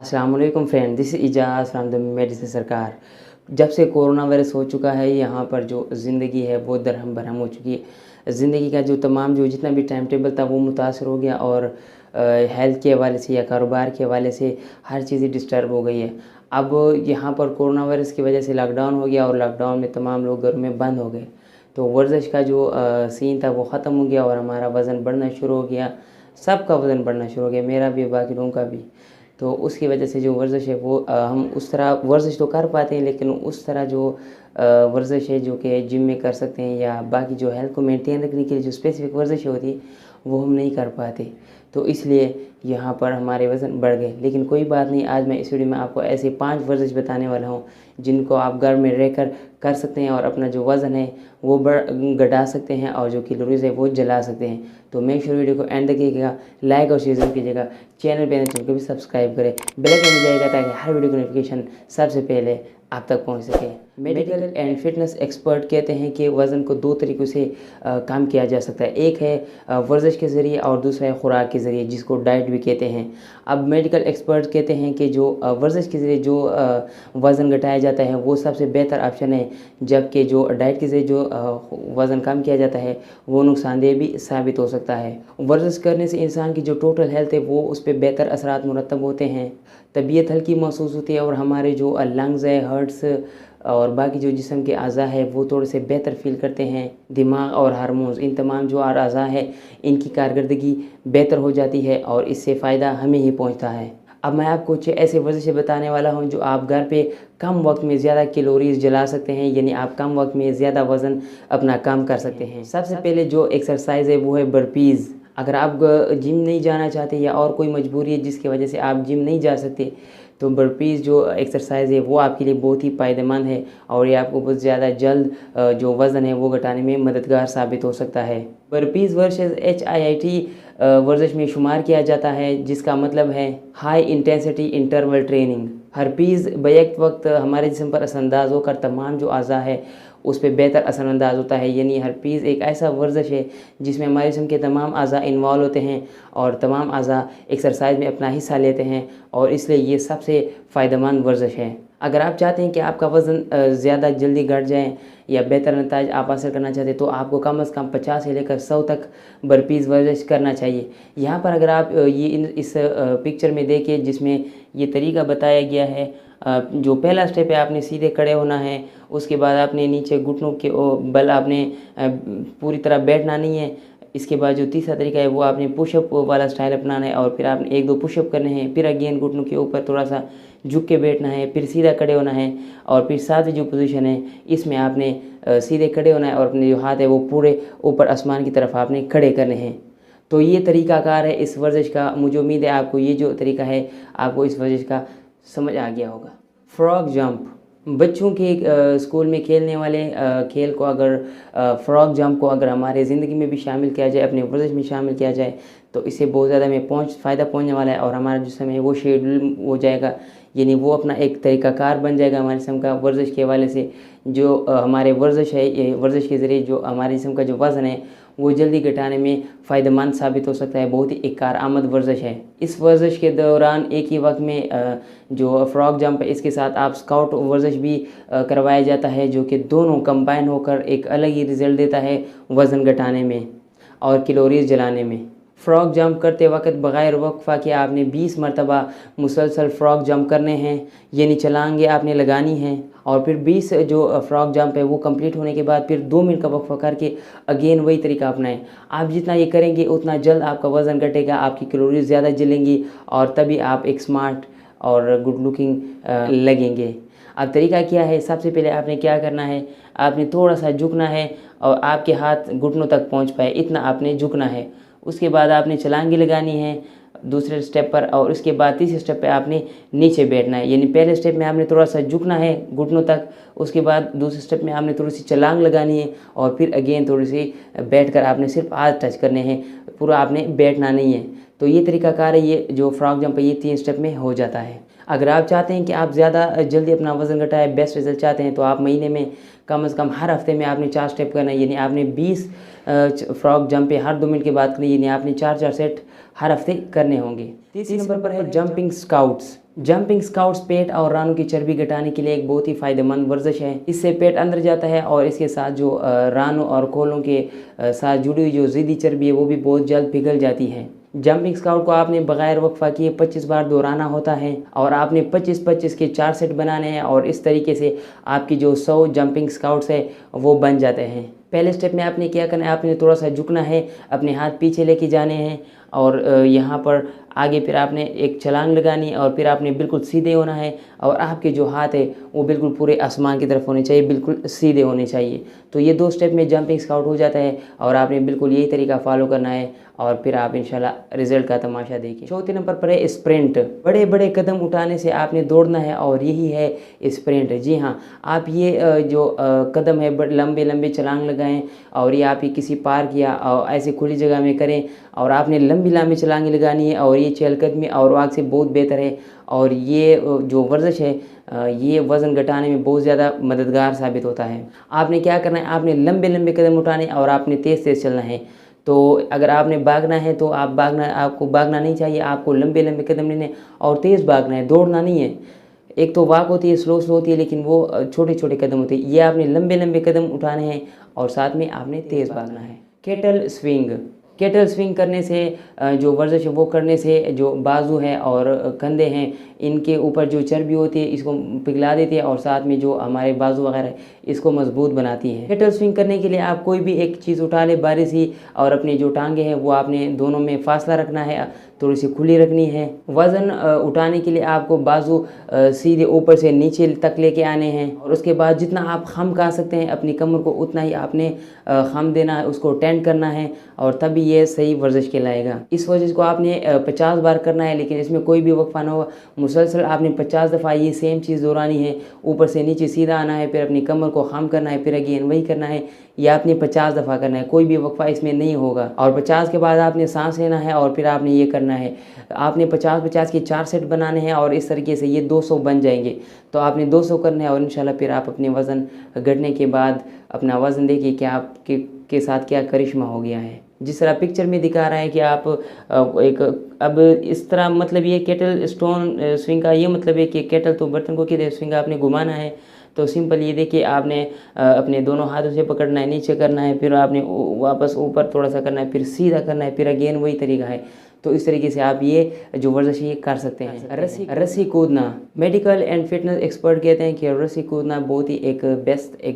अस्सलाम वालेकुम friend, this is Ejaz from the medicine सरकार। जब से कोरोना वायरस हो चुका है, यहाँ पर जो ज़िंदगी है वो दरहम बरहम हो चुकी है। ज़िंदगी का जो तमाम जो जितना भी टाइम टेबल था वो मुतासर हो गया और हेल्थ के हवाले से या कारोबार के हवाले से हर चीज़ डिस्टर्ब हो गई है। अब यहाँ पर कोरोना वायरस की वजह से लॉकडाउन हो गया और लॉकडाउन में तमाम लोग घर में बंद हो गए। तो वर्जिश का जो सीन था वो ख़त्म हो गया और हमारा वज़न बढ़ना शुरू हो गया। सबका वज़न बढ़ना शुरू हो गया, मेरा भी, बाकी लोगों का भी। तो उसकी वजह से जो वर्जिश है वो हम उस तरह वर्जिश तो कर पाते हैं, लेकिन उस तरह जो वर्जिश है जो कि जिम में कर सकते हैं या बाकी जो हेल्थ को मेंटेन रखने के लिए जो स्पेसिफिक वर्जिश होती है वो हम नहीं कर पाते। तो इसलिए यहाँ पर हमारे वज़न बढ़ गए। लेकिन कोई बात नहीं, आज मैं इस वीडियो में आपको ऐसे 5 वर्जिश बताने वाला हूँ जिनको आप घर में रहकर कर सकते हैं और अपना जो वज़न है वो घटा सकते हैं और जो कैलोरीज़ है वो जला सकते हैं। तो मेक श्योर वीडियो को एंड देखिएगा, लाइक और शेयर कीजिएगा, चैनल को भी सब्सक्राइब करें, बेल आइकन मिल जाएगा ताकि हर वीडियो की नोटिफिकेशन सबसे पहले आप तक पहुंच सके। मेडिकल एंड फिटनेस एक्सपर्ट कहते हैं कि वज़न को 2 तरीक़ों से कम किया जा सकता है। एक है वर्जिश के ज़रिए और दूसरा है खुराक के ज़रिए, जिसको डाइट भी कहते हैं। अब मेडिकल एक्सपर्ट कहते हैं कि जो वर्जिश के ज़रिए जो वज़न घटाया जाता है वो सबसे बेहतर ऑप्शन है, जबकि जो डाइट के ज़रिए जो वज़न कम किया जाता है वो नुकसानदेह भी साबित हो सकता है। वर्जिश करने से इंसान की जो टोटल हेल्थ है वो उस पर बेहतर असरात मुरतब होते हैं, तबीयत हल्की महसूस होती है और हमारे जो लंग्स है, हार्ट्स और बाकी जो जिस्म के अज़ा है वो थोड़े से बेहतर फील करते हैं। दिमाग और हार्मोन्स, इन तमाम जो अज़ा है इनकी कारकर्दगी बेहतर हो जाती है और इससे फ़ायदा हमें ही पहुंचता है। अब मैं आपको कुछ ऐसे वर्जिशें बताने वाला हूं जो आप घर पे कम वक्त में ज़्यादा कैलोरीज जला सकते हैं, यानी आप कम वक्त में ज़्यादा वज़न अपना कम कर सकते हैं। सबसे पहले जो एक्सरसाइज है वो है बर्पीज़। अगर आप जिम नहीं जाना चाहते या और कोई मजबूरी है जिसकी वजह से आप जिम नहीं जा सकते, तो बर्पीज़ जो एक्सरसाइज है वो आपके लिए बहुत ही फ़ायदेमंद है और ये आपको बहुत ज़्यादा जल्द जो वज़न है वो घटाने में मददगार साबित हो सकता है। बर्पीज़ वर्सेस HIIT वर्जिश में शुमार किया जाता है, जिसका मतलब है high intensity interval training. Herpes back वक्त हमारे जिस्म पर असरअंदाज होकर तमाम जो अज़ा है उस पर बेहतर असरअंदाज होता है। यानी हर्पीज़ एक ऐसा वर्जिश है जिसमें हमारे जिस्म के तमाम अज़ा इन्वॉल्व होते हैं और तमाम अज़ा एक्सरसाइज में अपना हिस्सा लेते हैं और इसलिए ये सबसे फ़ायदेमंद वर्जिश है। अगर आप चाहते हैं कि आपका वज़न ज़्यादा जल्दी घट जाए या बेहतर नतीजा आप हासिल करना चाहते हैं, तो आपको कम से कम 50 से लेकर 100 तक बर्पीज़ वर्जिश करना चाहिए। यहाँ पर अगर आप ये इस पिक्चर में देखिए जिसमें ये तरीका बताया गया है, जो पहला स्टेप है आपने सीधे खड़े होना है, उसके बाद आपने नीचे घुटनों के बल आपने पूरी तरह बैठना नहीं है। इसके बाद जो तीसरा तरीका है वो आपने पुशअप वाला स्टाइल अपनाना है और फिर आपने 1-2 पुशअप करने हैं, फिर अगेन घुटनों के ऊपर थोड़ा सा झुक के बैठना है, फिर सीधा खड़े होना है और फिर सातवीं जो पोजीशन है इसमें आपने सीधे खड़े होना है और अपने जो हाथ है वो पूरे ऊपर आसमान की तरफ आपने खड़े करने हैं। तो ये तरीकाकार है इस वर्जिश का। मुझे उम्मीद है आपको ये जो तरीका है आपको इस वर्जिश का समझ आ गया होगा। फ्रॉग जंप, बच्चों के स्कूल में खेलने वाले खेल को अगर फ्रॉग जंप को अगर हमारे ज़िंदगी में भी शामिल किया जाए, अपने वर्जिश में शामिल किया जाए, तो इससे बहुत ज़्यादा हमें फ़ायदा पहुंचने वाला है और हमारा जिस्म है वो शेड्यूल हो जाएगा, यानी वो अपना एक तरीक़ाकार बन जाएगा हमारे जिस्म का वर्जिश के हवाले से। जो हमारे वर्जिश है, ये वर्जिश के ज़रिए जो हमारे जिस्म का जो वज़न है वो जल्दी घटाने में फ़ायदेमंद साबित हो सकता है। बहुत ही एक कारआमद वर्जिश है। इस वर्जिश के दौरान एक ही वक्त में जो फ्रॉग जंप है इसके साथ आप स्काउट वर्जिश भी करवाया जाता है, जो कि दोनों कंबाइन होकर एक अलग ही रिज़ल्ट देता है वज़न घटाने में और कैलोरीज जलाने में। फ्रॉग जंप करते वक्त बग़ैर वक्फ़ा के आपने 20 मरतबा मुसलसल फ्रॉग जंप करने हैं, यानी छलांगे आपने लगानी हैं और फिर 20 जो फ्रॉग जंप है वो कंप्लीट होने के बाद फिर 2 मिनट का वक्फ़ा करके अगेन वही तरीका अपनाएं। आप जितना ये करेंगे उतना जल्द आपका वज़न घटेगा, आपकी कैलोरीज ज़्यादा जलेंगी और तभी आप एक स्मार्ट और गुड लुकिंग लगेंगे। अब तरीका क्या है, सबसे पहले आपने क्या करना है, आपने थोड़ा सा झुकना है और आपके हाथ घुटनों तक पहुँच पाए इतना आपने झुकना है। उसके बाद आपने छलांगी लगानी है दूसरे स्टेप पर और उसके बाद तीसरे स्टेप पे आपने नीचे बैठना है। यानी पहले स्टेप में आपने थोड़ा सा झुकना है घुटनों तक, उसके बाद दूसरे स्टेप में आपने थोड़ी सी छलांग लगानी है और फिर अगेन थोड़ी सी बैठकर आपने सिर्फ हाथ टच करने हैं, पूरा आपने बैठना नहीं है। तो ये तरीकाकार है, ये जो फ्रॉग जंप है ये 3 स्टेप में हो जाता है। अगर आप चाहते हैं कि आप ज़्यादा जल्दी अपना वज़न घटाएं, बेस्ट रिजल्ट चाहते हैं, तो आप महीने में कम से कम हर हफ्ते में आपने 4 स्टेप करना है। यानी आपने 20 फ्रॉग जंप पे हर 2 मिनट के बाद करनी, यानी आपने 4-4 सेट हर हफ्ते करने होंगे। तीसरे नंबर पर है जंपिंग स्काउट्स। जंपिंग स्काउट्स पेट और रानों की चर्बी घटाने के लिए एक बहुत ही फायदेमंद वर्जिश है। इससे पेट अंदर जाता है और इसके साथ जो रानों और कोलों के साथ जुड़ी हुई जो ज़िद्दी चर्बी है वो भी बहुत जल्द पिघल जाती है। जंपिंग स्काउट को आपने बगैर वक्फा किए 25 बार दोहराना होता है और आपने 25-25 के 4 सेट बनाने हैं और इस तरीके से आपकी जो 100 जंपिंग स्काउट्स है वो बन जाते हैं। पहले स्टेप में आपने क्या करना है, आपने थोड़ा सा झुकना है, अपने हाथ पीछे लेके जाने हैं और यहाँ पर आगे फिर आपने एक छलांग लगानी है और फिर आपने बिल्कुल सीधे होना है और आपके जो हाथ है वो बिल्कुल पूरे आसमान की तरफ होने चाहिए, बिल्कुल सीधे होने चाहिए। तो ये 2 स्टेप में जंपिंग स्काउट हो जाता है और आपने बिल्कुल यही तरीका फॉलो करना है और फिर आप इंशाल्लाह रिजल्ट का तमाशा देखिए। चौथे नंबर पर है स्प्रिंट। बड़े बड़े कदम उठाने से आपने दौड़ना है और यही है स्प्रिंट। जी हाँ, आप ये जो कदम है बड़े लंबे लंबे छलांग लगाएं और ये आप ये किसी पार्क या ऐसी खुली जगह में करें और आपने लंबी लंबी छलांगी लगानी है और ये चहलकदमी और वाक से बहुत बेहतर है और ये जो वर्जिश है ये वज़न घटाने में बहुत ज़्यादा मददगार साबित होता है। आपने क्या करना है, आपने लंबे लंबे कदम उठाने और आपने तेज़ तेज़ चलना है। तो अगर आपने भागना है तो आपको भागना नहीं चाहिए, आपको लंबे लंबे कदम लेने और तेज़ भागना है, दौड़ना नहीं है। एक तो वॉक होती है, स्लो होती है, लेकिन वो छोटे छोटे कदम होते हैं। ये आपने लंबे लंबे कदम उठाने हैं और साथ में आपने तेज़ भागना है। Kettle swing. केटल स्विंग करने से जो वर्जिश है वो करने से जो बाजू है और कंधे हैं इनके ऊपर जो चर्बी होती है इसको पिघला देती है और साथ में जो हमारे बाजू वगैरह इसको मजबूत बनाती है। केटल स्विंग करने के लिए आप कोई भी एक चीज़ उठा ले बारी सी और अपनी जो टांगे हैं वो आपने दोनों में फासला रखना है, थोड़ी सी खुली रखनी है। वज़न उठाने के लिए आपको बाजू सीधे ऊपर से नीचे तक लेके आने हैं और उसके बाद जितना आप खम खा सकते हैं अपनी कमर को उतना ही आपने खम देना है, उसको टेंड करना है और तभी ये सही वर्जिश कहलाएगा। इस वर्जिश को आपने 50 बार करना है, लेकिन इसमें कोई भी वक्फा ना हो, मुसलसल आपने 50 दफ़ा ये सेम चीज़ दोहरानी है। ऊपर से नीचे सीधा आना है, फिर अपनी कमर को खम करना है, फिर अगेन वही करना है। या आपने 50 दफ़ा करना है, कोई भी वक्फा इसमें नहीं होगा। और 50 के बाद आपने सांस लेना है और फिर आपने ये करना है। आपने 50-50 के 4 सेट बनाने हैं और इस तरीके से ये 200 बन जाएंगे। तो आपने 200 करना है और इंशाल्लाह फिर आप अपने वज़न घटने के बाद अपना वज़न देखिए कि आपके साथ क्या करिश्मा हो गया है। जिस तरह पिक्चर में दिखा रहा है कि आप अब इस तरह मतलब ये केटल स्टोन स्विंग का ये मतलब है कि केटल तो बर्तन को किधर स्विंग आपने घुमाना है। तो सिंपल ये देखिए आपने अपने दोनों हाथों से पकड़ना है, नीचे करना है, फिर आपने वापस ऊपर थोड़ा सा करना है, फिर सीधा करना है, फिर अगेन वही तरीका है। तो इस तरीके से आप ये जो वर्जिश ये कर सकते हैं। रस्सी कूदना। मेडिकल एंड फिटनेस एक्सपर्ट कहते हैं कि रस्सी कूदना बहुत ही एक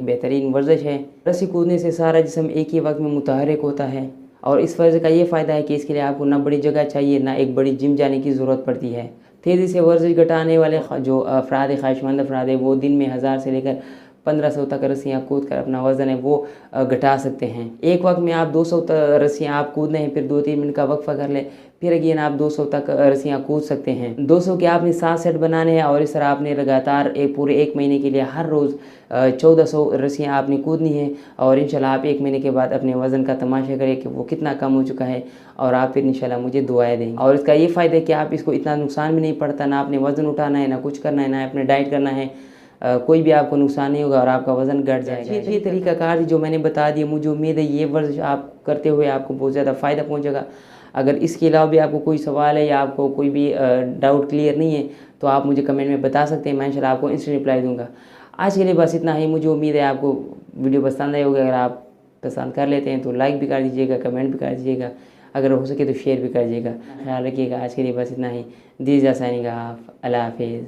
बेहतरीन वर्जिश है। रस्सी कूदने से सारा जिस्म एक ही वक्त में मुतहरिक होता है और इस वर्जिश का ये फ़ायदा है कि इसके लिए आपको ना बड़ी जगह चाहिए, ना एक बड़ी जिम जाने की ज़रूरत पड़ती है। तेज़ी से वर्जिश घटाने वाले जो अफराद ख्वाहिशमंद अफराद है वो दिन में 1000 से लेकर 1500 तक रस्सियाँ कूद कर अपना वज़न है वो घटा सकते हैं। एक वक्त में आप 200 रस्सियाँ आप कूदने हैं, फिर 2-3 मिनट का वक्फा कर लें, फिर अगेन आप 200 तक रस्सियाँ कूद सकते हैं। 200 के आपने 7 सेट बनाने हैं और इस तरह आपने लगातार पूरे 1 महीने के लिए हर रोज़ 1400 रस्सियाँ आपने कूदनी है और इंशाल्लाह आप 1 महीने के बाद अपने वज़न का तमाशा करें कि वो कितना कम हो चुका है और आप फिर इंशाल्लाह मुझे दुआएं देंगे। और इसका ये फ़ायदा है कि आप इसको इतना नुकसान भी नहीं पड़ता, ना आपने वज़न उठाना है, ना कुछ करना है, ना अपने डाइट करना है, कोई भी आपको नुकसान नहीं होगा और आपका वज़न घट जाएगा। ये तरीक़ाकार जो मैंने बता दिया, मुझे उम्मीद है ये वर्जिश आप करते हुए आपको बहुत ज़्यादा फ़ायदा पहुंचेगा। अगर इसके अलावा भी आपको कोई सवाल है या आपको कोई भी डाउट क्लियर नहीं है तो आप मुझे कमेंट में बता सकते हैं, मैं इंशाल्लाह आपको इंस्टेंट रिप्लाई दूँगा। आज के लिए बस इतना ही। मुझे उम्मीद है आपको वीडियो पसंद आई होगी। अगर आप पसंद कर लेते हैं तो लाइक भी कर दीजिएगा, कमेंट भी कर दीजिएगा, अगर हो सके तो शेयर भी कर दीजिएगा। ख्याल रखिएगा। आज के लिए बस इतना ही। This is signing off. अल्लाह हाफिज़।